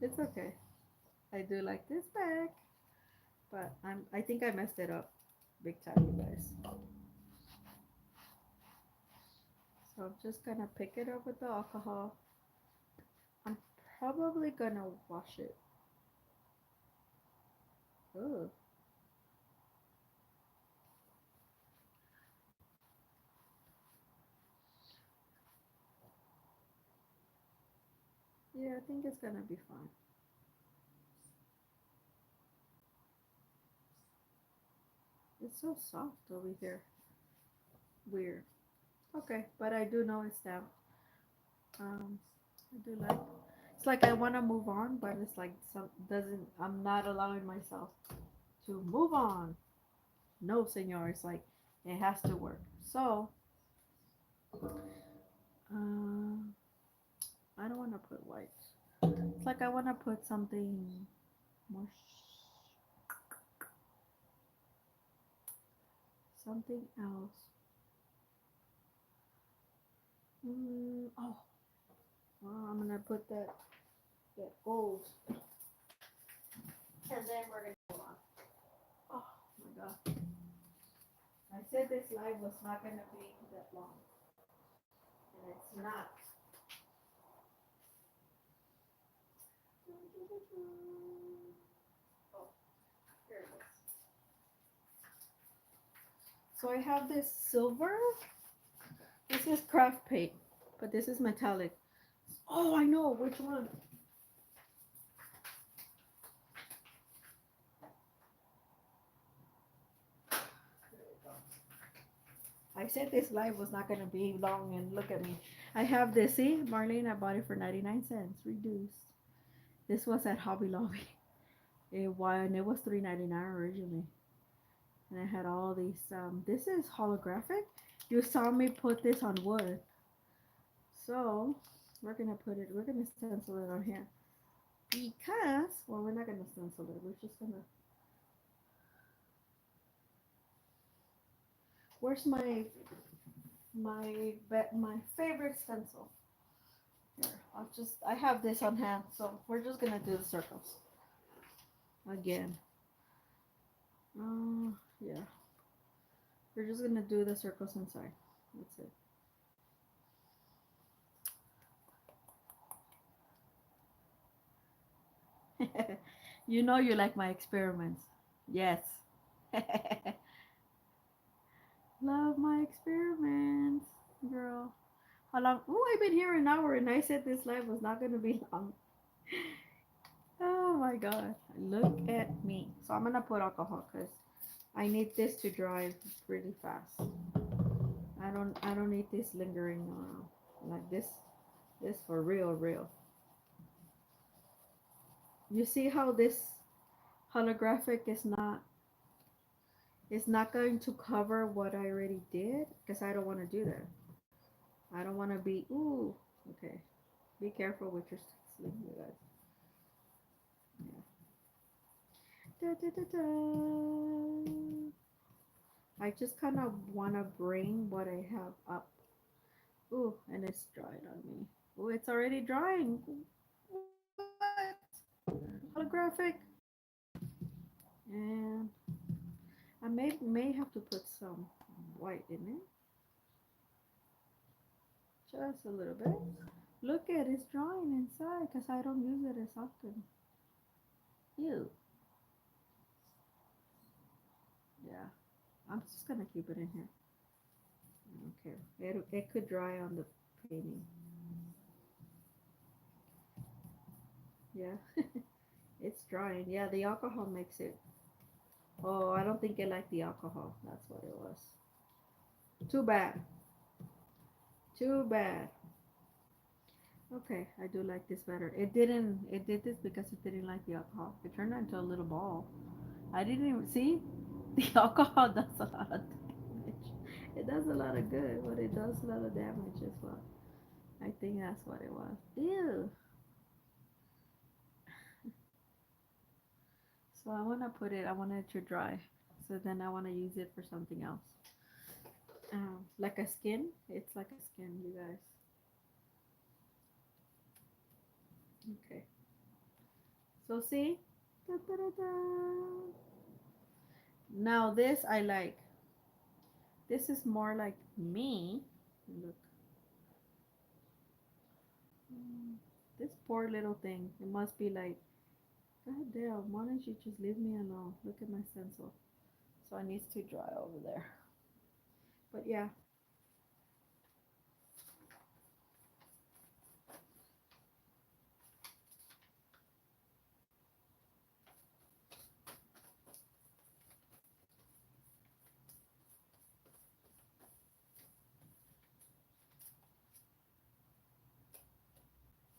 Speaker 1: It's okay. I do like this bag. But I think I messed it up big time, you guys. So I'm just gonna pick it up with the alcohol. I'm probably gonna wash it. Oh. Yeah, I think it's gonna be fine. It's so soft over here. Weird. Okay, but I do know it's down. Um, I do like. It's like I want to move on, but it's like some doesn't. I'm not allowing myself to move on. No, senor. It's like it has to work. So, uh, I don't want to put white. It's like I want to put something more, something else. Oh, well, I'm gonna put that gold, and then we're gonna go on. Oh my god! I said this live was not gonna be that long, and it's not. Oh, here it is. So I have this silver. This is craft paint, but this is metallic. Oh, I know which one. I said this live was not gonna be long, and look at me. I have this. See, Marlene, I bought it for 99 cents, reduced. This was at Hobby Lobby. It was $3.99 originally, and I had all these. This is holographic. You saw me put this on wood, so we're gonna put it. We're gonna stencil it on here because, well, we're not gonna stencil it. We're just gonna. Where's my favorite stencil? Here, I have this on hand, so we're just gonna do the circles again. Yeah, we're just gonna do the circles inside. That's it. You know you like my experiments. Yes. Love my experiments, girl. How long? Oh, I've been here an hour, and I said this live was not gonna be long. Oh my god, look at me. So I'm gonna put alcohol because I need this to dry really fast. I don't need this lingering like this for real. You see how this holographic is not, it's not going to cover what I already did because I don't want to do that. I don't want to be ooh. Okay, be careful with your sleep, you guys. Yeah. Da, da, da, da. I just kind of want to bring what I have up. Ooh, and it's dried on me. Ooh, it's already drying. What? Holographic. And I may have to put some white in it. Just a little bit. Look at it's drying inside because I don't use it as often. Ew. Yeah. I'm just gonna keep it in here. I don't care. It could dry on the painting. Yeah. It's drying. Yeah, the alcohol makes it. Oh, I don't think it liked the alcohol. That's what it was. Too bad. Too bad. Okay, I do like this better. It did this because it didn't like the alcohol. It turned into a little ball. I didn't even see. The alcohol does a lot of damage. It does a lot of good, but it does a lot of damage as well. I think that's what it was. Ew. So I want it to dry. So then I want to use it for something else. Like a skin. It's like a skin, you guys. Okay. So see? Da, da, da, da. Now this I like. This is more like me. Look. This poor little thing. It must be like, God damn, why don't you just leave me alone? Look at my stencil. So it needs to dry over there. But yeah.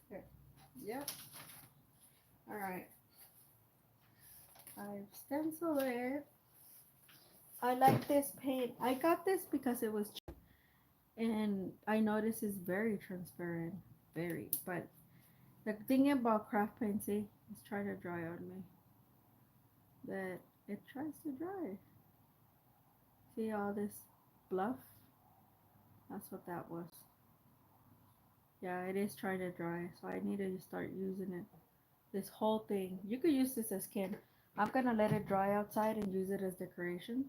Speaker 1: Here. Yep. Alright. I've stenciled it. I like this paint. I got this because it was cheap. And I noticed it's very transparent. very. But the thing about craft paint, see, it's trying to dry on me. That it tries to dry. See all this bluff? That's what that was. Yeah, it is trying to dry, so I need to start using it. This whole thing. You could use this as skin. I'm gonna let it dry outside and use it as decoration.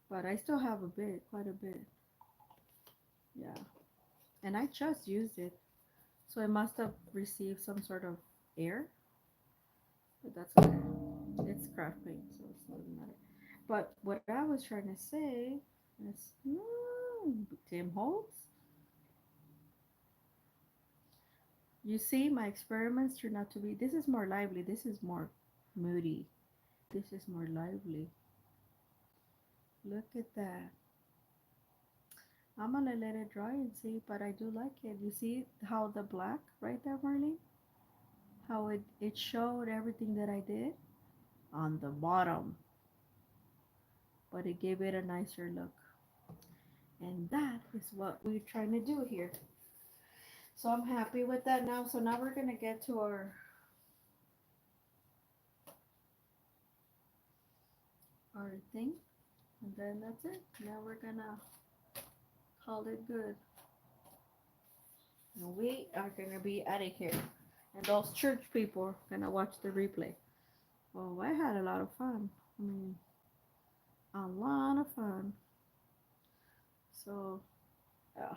Speaker 1: But I still have a bit, quite a bit. Yeah. And I just used it. So it must have received some sort of air. But that's okay. It's craft paint, so it doesn't matter. But what I was trying to say is, Tim Holtz. You see, my experiments turn out to be. This is more lively. This is more moody. This is more lively. Look at that. I'm gonna let it dry and see, but I do like it. You see how the black right there, Marlene? How it showed everything that I did on the bottom, but it gave it a nicer look. And that is what we're trying to do here. So I'm happy with that now. So now we're gonna get to our thing, and then that's it. Now we're gonna call it good. And we are gonna be out of here. And those church people are gonna watch the replay. Oh, I had a lot of fun. I mean, a lot of fun. So, yeah.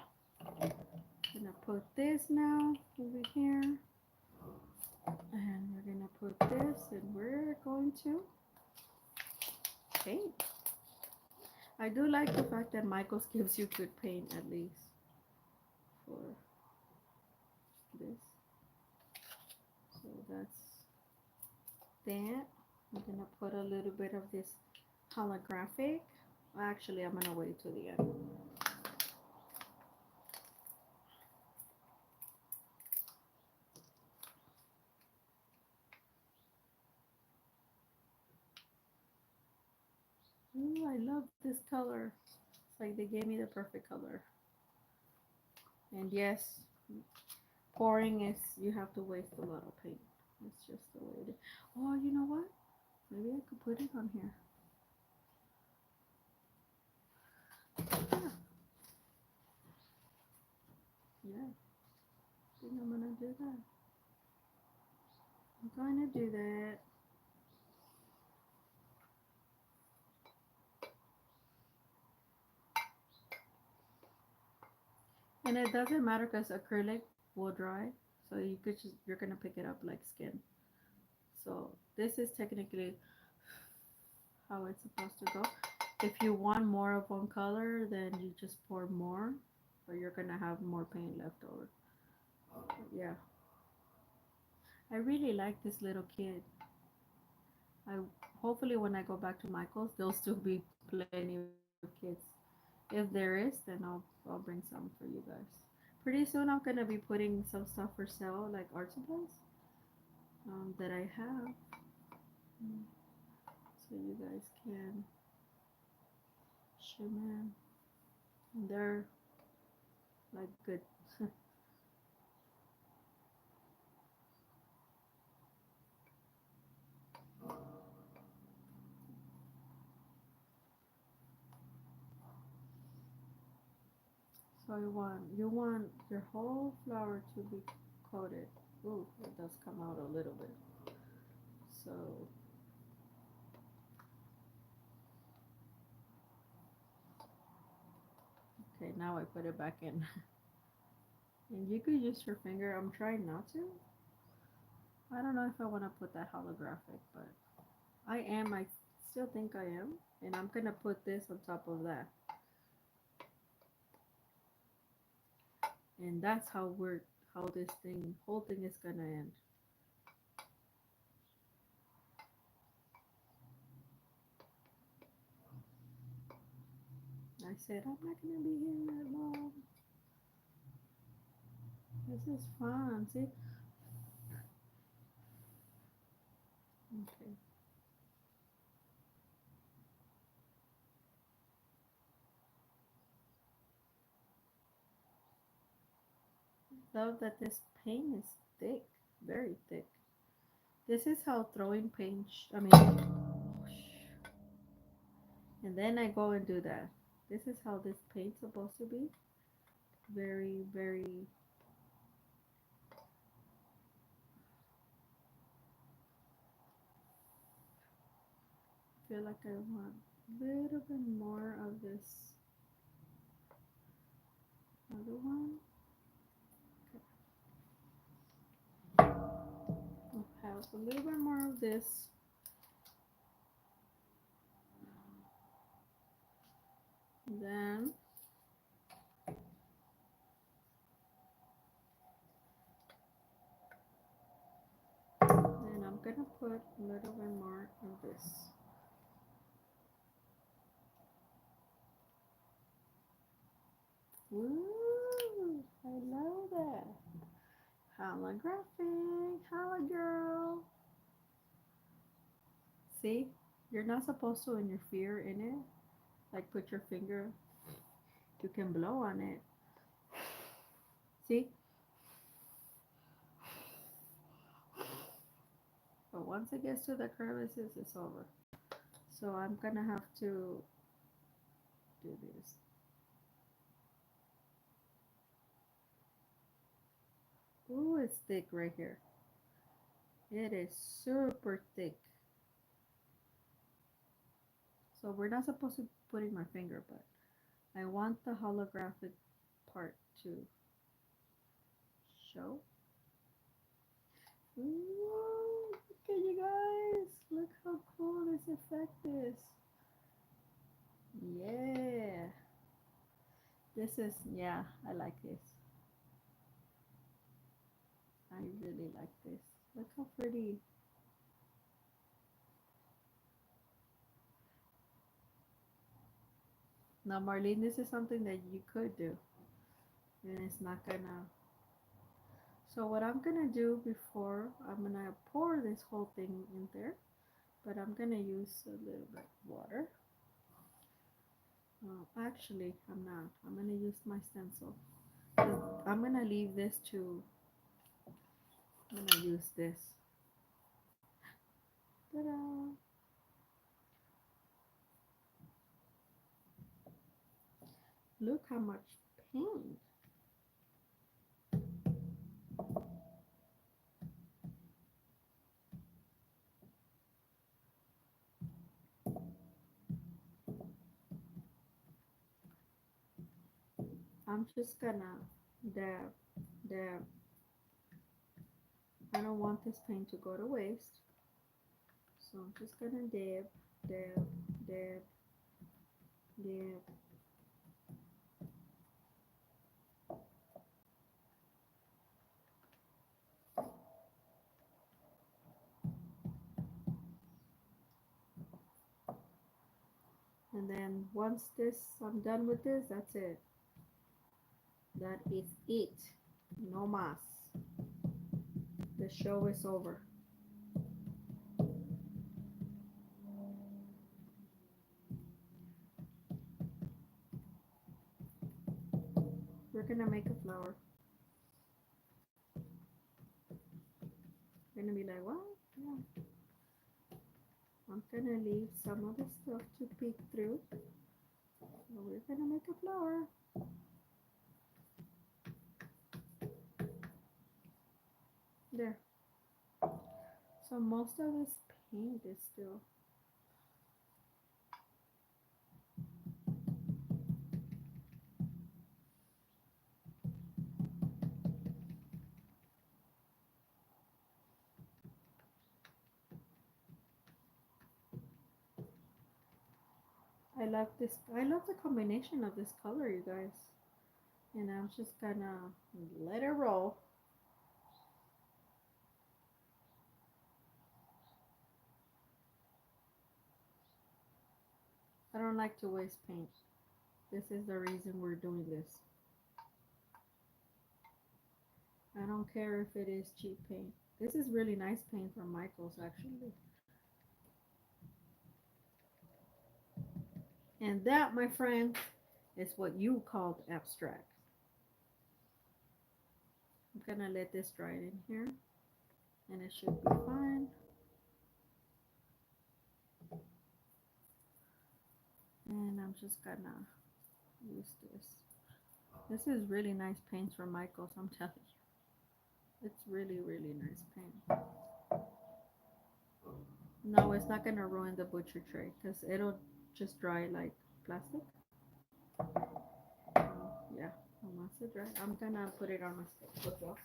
Speaker 1: Gonna put this now over here. And we're gonna put this, and we're going to paint. I do like the fact that Michaels gives you good paint at least for this. So that's that. I'm gonna put a little bit of this holographic. Actually, I'm gonna wait till the end. Ooh, I love this color. It's like they gave me the perfect color. And yes, pouring is, you have to waste a lot of paint. It's just the way it is. Oh, you know what? Maybe I could put it on here. Yeah, yeah. I think I'm gonna do that. I'm going to do that. And it doesn't matter because acrylic will dry. So you could just, you're gonna pick it up like skin. So this is technically how it's supposed to go. If you want more of one color, then you just pour more, but you're gonna have more paint left over. Yeah, I really like this little kid. I hopefully when I go back to Michael's, there'll still be plenty of kids. If there is, then I'll bring some for you guys. Pretty soon I'm gonna be putting some stuff for sale, like art supplies that I have, mm, so you guys can shim in. And they're like good. So you want your whole flower to be coated. Ooh, it does come out a little bit. So okay, now I put it back in. And you could use your finger. I'm trying not to. I don't know if I want to put that holographic, but I am. I still think I am. And I'm gonna put this on top of that. And that's how this whole thing is gonna end. I said I'm not gonna be here that long. This is fun. See? Okay. Love that this paint is thick, very thick. This is how throwing paint, and then I go and do that. This is how this paint's supposed to be. Very, very, feel like I want a little bit more of this other one. I'll have a little bit more of this. Then I'm gonna put a little bit more of this. Ooh, I love that. Holographic, holla girl. See, you're not supposed to interfere in it. Like put your finger, you can blow on it. See? But once it gets to the crevices, it's over. So I'm gonna have to do this. Ooh, it's thick right here. It is super thick. So we're not supposed to put in my finger, but I want the holographic part to show. Whoa, look at you guys. Look how cool this effect is. Yeah. This is, yeah, I like this. I really like this. Look how pretty. Now, Marlene, this is something that you could do. And it's not gonna. So what I'm gonna do before, I'm gonna pour this whole thing in there. But I'm gonna use a little bit of water. Actually, I'm not. I'm gonna use my stencil. I'm gonna leave this to. I'm gonna use this. Ta-da! Look how much paint. I'm just gonna dab, dab. I don't want this paint to go to waste. So I'm just gonna dab, dab, dab, dab. And then once I'm done with this, that's it. That is it. No mas. The show is over. We're gonna make a flower. You're gonna be like, what? Yeah. I'm gonna leave some of the stuff to peek through. So we're gonna make a flower. There. So most of this paint is still. I love this. I love the combination of this color, you guys. And I'm just gonna let it roll. I don't like to waste paint. This is the reason we're doing this. I don't care if it is cheap paint. This is really nice paint from Michael's, actually. And that, my friend, is what you called abstract. I'm gonna let this dry in here and it should be fine. And I'm just gonna use this. This is really nice paints from Michaels, I'm telling you. It's really, really nice paint. No, it's not gonna ruin the butcher tray because it'll just dry like plastic. Yeah, once it dry, I'm gonna put it on my stove as well.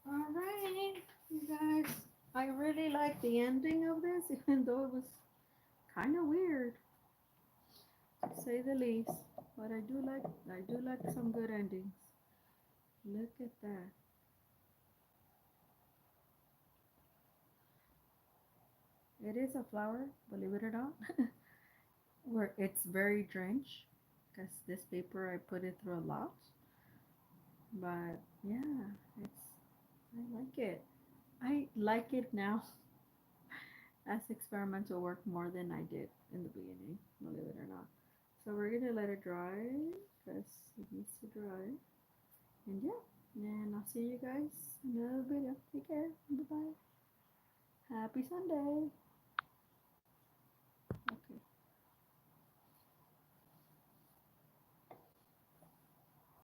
Speaker 1: Alright, you guys. I really like the ending of this, even though it was kind of weird, to say the least. But I do like some good endings. Look at that. It is a flower, believe it or not, where it's very drenched, because this paper I put it through a lot. But yeah, it's I like it. I like it now as experimental work more than I did in the beginning, believe it or not. So we're gonna let it dry because it needs to dry. And yeah, and I'll see you guys in another video. Take care. Bye bye. Happy Sunday. Okay.